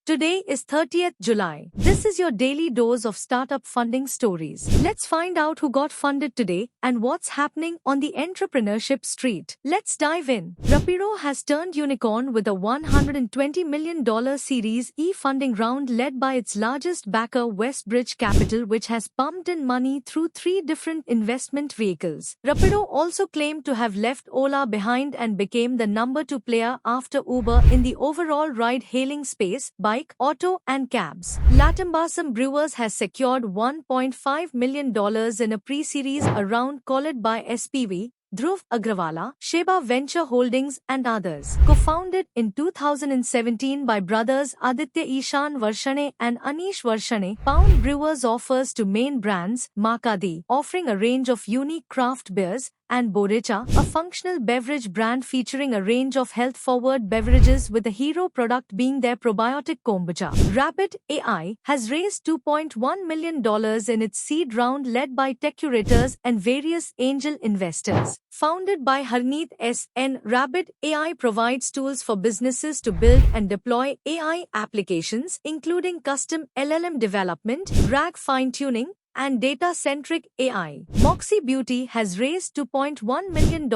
Today is 30th July. This is your daily dose of startup funding stories. Let's find out who got funded today and what's happening on the entrepreneurship street. Let's dive in. Rapido has turned unicorn with a $120 million Series E funding round led by its largest backer Westbridge Capital, which has pumped in money through 3 different investment vehicles. Rapido also claimed to have left Ola behind and became the number 2 player after Uber in the overall ride-hailing space, bike, auto and cabs. Latambasam Brewers has secured $1.5 million in a pre-series round called by SPV, Dhruv Agrawala, Sheba Venture Holdings and others. Co-founded in 2017 by brothers Aditya Ishan Varshane and Anish Varshane, Pound Brewers offers to main brands Makadi, offering a range of unique craft beers, and Borecha, a functional beverage brand featuring a range of health-forward beverages with the hero product being their probiotic kombucha. Rapid AI has raised $2.1 million in its seed round led by tech curators and various angel investors. Founded by Harneet S.N., Rapid AI provides tools for businesses to build and deploy AI applications, including custom LLM development, RAG fine-tuning, and data-centric AI. Moxie Beauty has raised $2.1 million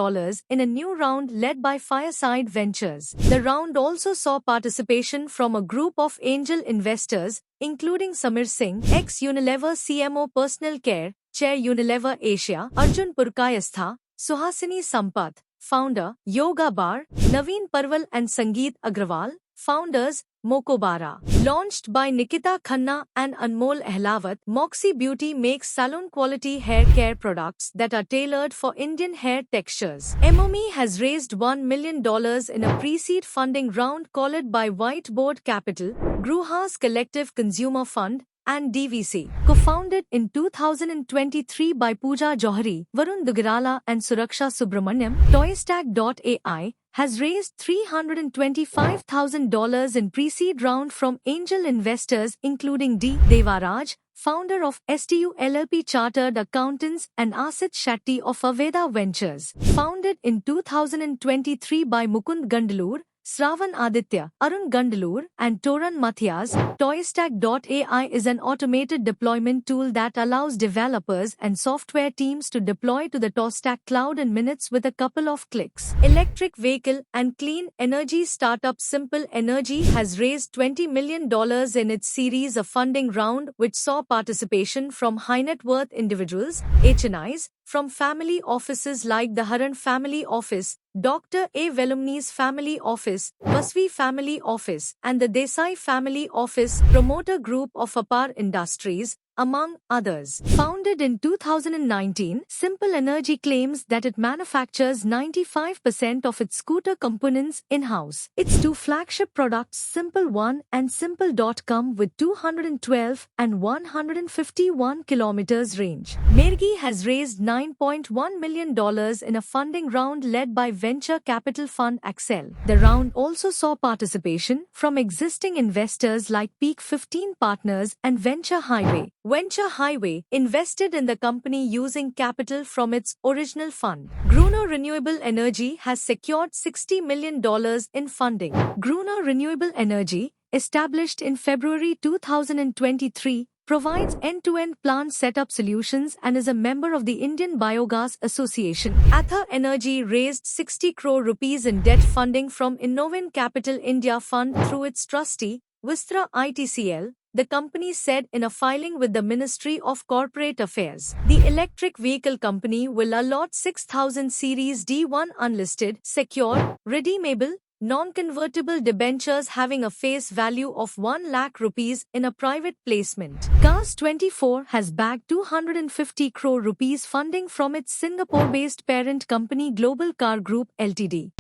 in a new round led by Fireside Ventures. The round also saw participation from a group of angel investors, including Samir Singh, ex-Unilever CMO Personal Care, Chair Unilever Asia, Arjun Purkayastha, Suhasini Sampath, Founder, Yoga Bar, Naveen Parwal and Sangeet Agrawal, Founders, Mokobara. Launched by Nikita Khanna and Anmol Ahlawat, Moxie Beauty makes salon-quality hair care products that are tailored for Indian hair textures. MOME has raised $1 million in a pre-seed funding round called by Whiteboard Capital, Gruha's Collective Consumer Fund, and DVC. Co-founded in 2023 by Pooja Johari, Varun Duggirala and Suraksha Subramaniam, Toystack.ai has raised $325,000 in pre-seed round from angel investors including D. Devaraj, founder of STU LLP Chartered Accountants, and Asit Shetty of Aveda Ventures. Founded in 2023 by Mukund Gandalur, Sravan Aditya, Arun Gandalur, and Toran Mathias, Toystack.ai is an automated deployment tool that allows developers and software teams to deploy to the Toystack cloud in minutes with a couple of clicks. Electric vehicle and clean energy startup Simple Energy has raised $20 million in its series of funding round, which saw participation from high-net-worth individuals, HNIs, from family offices like the Haran Family Office, Dr. A. Velumni's Family Office, Vasvi Family Office, and the Desai Family Office, promoter group of Apar Industries, among others. Founded in 2019, Simple Energy claims that it manufactures 95% of its scooter components in-house. Its 2 flagship products, Simple One and Simple Dot, come with 212 and 151 kilometers range. Mergi has raised $9.1 million in a funding round led by venture capital fund Accel. The round also saw participation from existing investors like Peak 15 Partners and Venture Highway. Venture Highway invested in the company using capital from its original fund. Gruner Renewable Energy has secured $60 million in funding. Gruner Renewable Energy, established in February 2023, provides end-to-end plant setup solutions and is a member of the Indian Biogas Association. Ather Energy raised 60 crore rupees in debt funding from Innovin Capital India Fund through its trustee, Vistra ITCL, the company said in a filing with the Ministry of Corporate Affairs. The electric vehicle company will allot 6,000 Series D1 unlisted, secured, redeemable, non-convertible debentures having a face value of 1 lakh rupees in a private placement. Cars24 has bagged 250 crore rupees funding from its Singapore-based parent company Global Car Group Ltd.